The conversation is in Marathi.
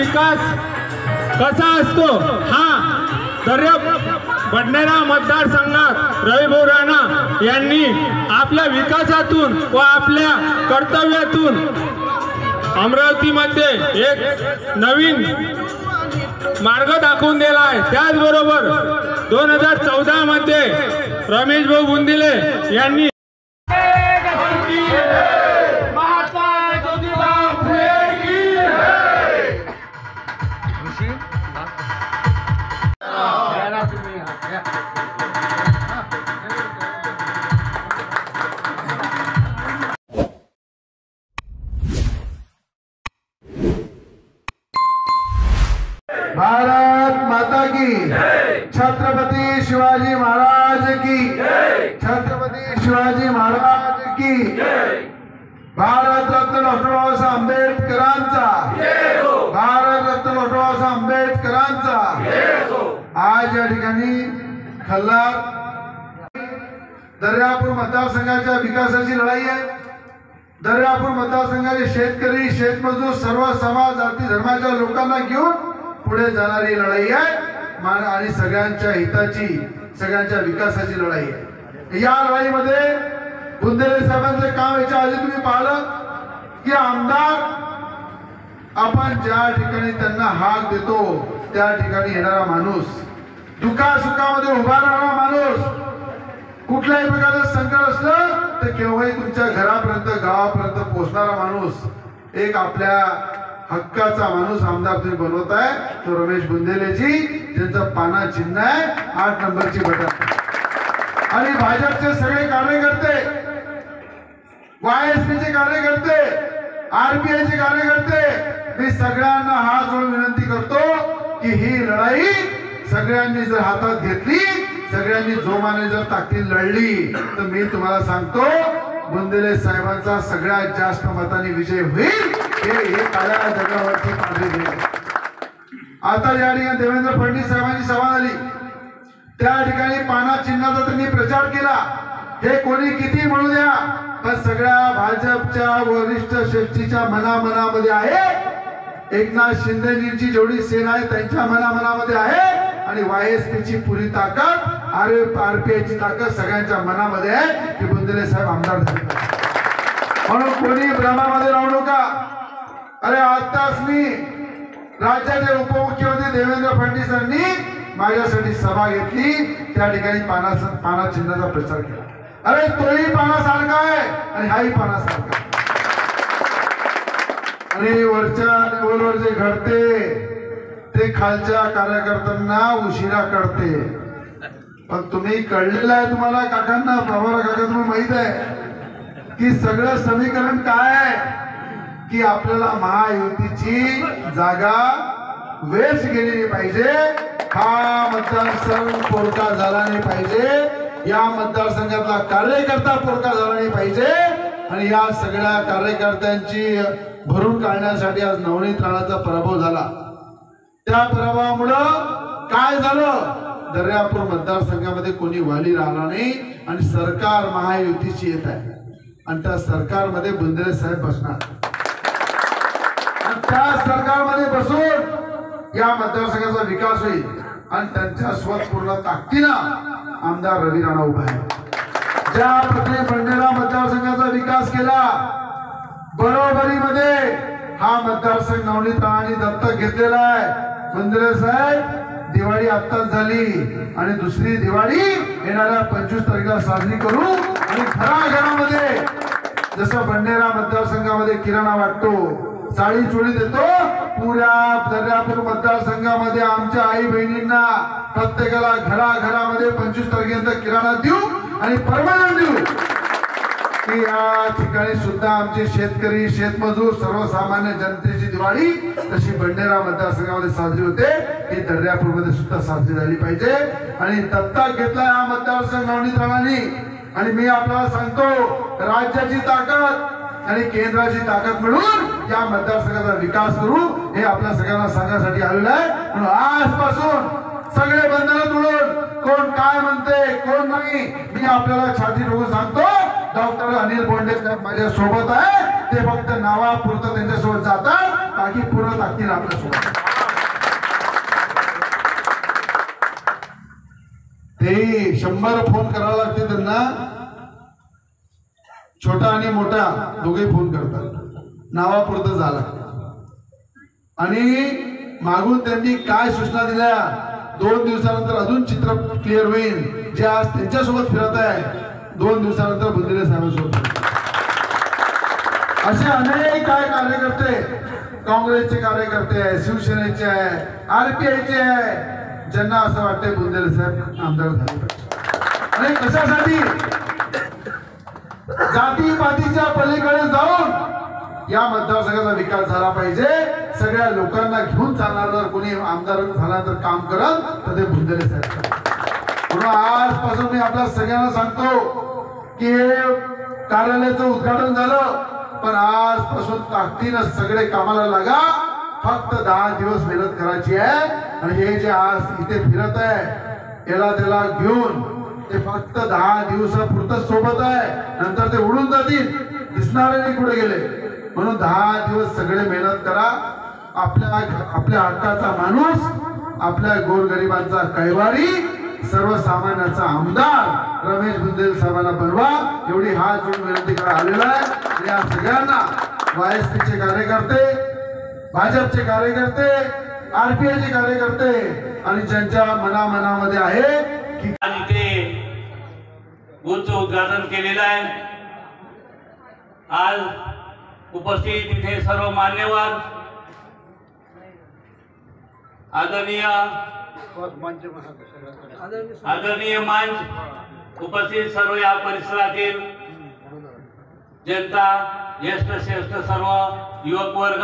विकास कसा असतो हा दर्या बडनेरा मतदारसंघात रविभाऊ राणा यांनी आपल्या विकासातून व आपल्या कर्तव्यातून अमरावतीमध्ये एक नवीन मार्ग दाखवून दिला आहे। त्याचबरोबर 2014 मध्ये रमेश भाऊ बुंदिले यांनी भारत माता की छत्रपति शिवाजी महाराज की छत्रपति शिवाजी महाराज की भारत रत्न डॉक्टर बाबासाहेब आंबेडकरांचा भारत रत्न डॉक्टर बाबासाहेब आंबेडकरांचा आज या ठिकाणी खल्लार दर्यापूर मतदारसंघाच्या विकासाची लढाई आहे। दर्यापूर मतदारसंघाचे शेतकरी शेतमजूर सर्व समाज जाती धर्माच्या लोकांना घेऊन पुढे जाणारी लढाई आहे आणि सगळ्यांच्या हिताची सगळ्यांच्या विकासाची लढाई आहे। या लढाईमध्ये बुंदेले साहेबांचे काम याच्या आधी तुम्ही पाहिलं की आमदार आपण ज्या ठिकाणी त्यांना हाक देतो त्या ठिकाणी येणारा माणूस, दुःखासुखामध्ये उभा राहणारा माणूस, कुठल्याही प्रकारचं संकट असलं तर केव्हाही तुमच्या घरापर्यंत गावापर्यंत पोहोचणारा माणूस, एक आपल्या हक्काचा माणूस आमदार तुम्ही बनवत आहे तो रमेश बुंदेलेजी, ज्यांचं पाना चिन्ह आहे 8 नंबरची बटन। आणि भाजपचे सगळे कार्यकर्ते, वायएसपीचे कार्यकर्ते, आरपीआयचे कार्यकर्ते, मी सगळ्यांना हात जोडून विनंती करतो की ही लढाई सगळ्यांनी जर हातात घेतली, सगळ्यांनी जोमाने जर ताकदीने लढली तर मी तुम्हाला सांगतो बुंदेले साहेबांचा सगळ्यात जास्त मतांनी विजय होईल। हे काळ्या जगावरची पांढरी दिली। आता या ठिकाणी देवेंद्र फडणवीस साहेबांची सभा झाली, त्या ठिकाणी पाना चिन्हाचा त्यांनी प्रचार केला। हे कोणी किती म्हणू द्या पण सगळ्या भाजपच्या वरिष्ठ श्रेष्ठीच्या मनामध्ये आहे, एकनाथ शिंदेजींची जेवढी सेना आहे त्यांच्या मनामध्ये आहे आणि वायएसपीची पुरी ताकद, आरपीआयची ताकद सगळ्यांच्या मनामध्ये आहे की बुंदेले साहेब आमदार झाले। म्हणून कोणी भ्रमामध्ये राहू नका। अरे आताच मी राज्याचे उपमुख्यमंत्री देवेंद्र फडणवीस यांनी माझ्यासाठी सभा घेतली, त्या ठिकाणी पाना चिन्हाचा प्रचार केला। अरे तोही पानासारखा आहे आणि हाही पानासारखा, आणि वरच्या लेवलवर जे घडते ते खालच्या कार्यकर्त्यांना उशिरा कळते। पण तुम्ही कळलेलं आहे तुम्हाला काकांना, प्रभारा काका तुम्हाला माहित आहे की सगळं समीकरण काय आहे की आपल्याला महायुतीची जागा वेस्ट गेलेली पाहिजे, हा मतदारसंघ पोरका झाला नाही पाहिजे, या मतदारसंघातला कार्यकर्ता पोरका झाला नाही पाहिजे। आणि या सगळ्या कार्यकर्त्यांची भरून काढण्यासाठी आज नवनीत राणाचा पराभव झाला। त्या पराभवामुळं काय झालं, दर्यापूर मतदारसंघामध्ये कोणी वाली राहिला नाही आणि सरकार महायुतीची येत आहे आणि त्या सरकारमध्ये बुंदेले साहेब बसणार आणि त्या सरकारमध्ये बसून या मतदारसंघाचा विकास होईल आणि त्यांच्या स्वतःपूर्ण ताकदीनं आमदार रवी राणा उभा आहे। ज्या प्रकारे बडनेरा मतदारसंघाचा विकास केला, बरोबरीमध्ये हा मतदारसंघ नवनीत राणांनी दत्तक घेतलेला आहे। बुंदेले साहेब दिवाळी आत्ताच झाली आणि दुसरी दिवाळी येणाऱ्या 25 तारखेला साजरी करू आणि घराघरामध्ये जसं बडनेरा मतदारसंघामध्ये किराणा वाटतो, साडी चोळी देतो, पुऱ्या दर्यापूर मतदारसंघामध्ये आमच्या आई बहिणींना प्रत्येकाला घराघरामध्ये 25 तारखेनंतर किराणा देऊ आणि परवानगी देऊ की या ठिकाणी सुद्धा आमचे शेतकरी शेतमजूर सर्वसामान्य जनतेची दिवाळी तशी बडनेरा मतदारसंघामध्ये साजरी होते, ही दर्यापूरमध्ये सुद्धा साजरी झाली पाहिजे। आणि दत्तक घेतला हा मतदारसंघ नवनीत राणांनी आणि मी आपल्याला सांगतो राज्याची ताकद आणि केंद्राची ताकद मिळून या मतदारसंघाचा विकास करू हे आपल्या सगळ्यांना सांगण्यासाठी आलेलं आहे। म्हणून आजपासून सगळे बंधन तोडून कोण काय म्हणते कोण नाही मी आपल्याला छाती ठोकून सांगतो, डॉक्टर अनिल बोंडे साहेब माझ्या सोबत आहे, ते फक्त नावापुरतं त्यांच्यासोबत जातात, बाकी पूर्ण ताकदीने आपल्यासोबत. ते 100 फोन करावा लागते त्यांना. छोटा आणि मोठा दोघे फोन करतात, नावापुरतं झाला. आणि मागून त्यांनी काय सूचना दिल्या, 2 दिवसानंतर अजून चित्र क्लिअर होईल. जे आज त्यांच्यासोबत फिरत आहे 2 दिवसानंतर बुंदिले साहेबांसोबत. असे अनेक काय कार्यकर्ते, काँग्रेसचे कार्यकर्ते आहे, शिवसेनेचे आहे, RPIचे आहे, ज्यांना असं वाटतंय बुंदिले साहेब आमदार झाले पाहिजे. आणि कशासाठी? जातीपातीच्या पलीकडे जाऊन या मतदारसंघाचा विकास झाला पाहिजे. सगळ्या लोकांना घेऊन चालणार जर कोणी आमदार झाला तर काम करत तर ते बुंदिले साहेब. म्हणून आजपासून मी आपल्या सगळ्यांना सांगतो की हे कार्यालयाचं उद्घाटन झालं, पण आजपासून ताकदीनं सगळे कामाला लागा. फक्त 10 दिवस मेहनत करायची आहे. आणि हे जे आज इथे फिरत आहे याला त्याला घेऊन ते फक्त 10 दिवसापुरतं सोबत आहे, नंतर ते उडून जातील, दिसणारे नाही कुठे गेले. म्हणून 10 दिवस सगळे मेहनत करा. आपल्या हक्काचा माणूस, आपल्या गोरगरिबांचा कैवारी, सर्वसामान्याचा आमदार रमेश बुंदेल साहेबांना बनवा, एवढी हात जोडून विनंती करा आलेला आहे. आणि या सगळ्यांना YSPचे कार्यकर्ते, भाजपचे कार्यकर्ते, RPIचे कार्यकर्ते आणि ज्यांच्या मनामध्ये आहे की आज इथे बूथचं उद्घाटन केलेलं आहे. आज उपस्थित इथे सर्व मान्यवर, आदरणीय मंच, उपस्थित सर्व या परिसरातील जनता, ज्येष्ठ श्रेष्ठ सर्व युवक वर्ग,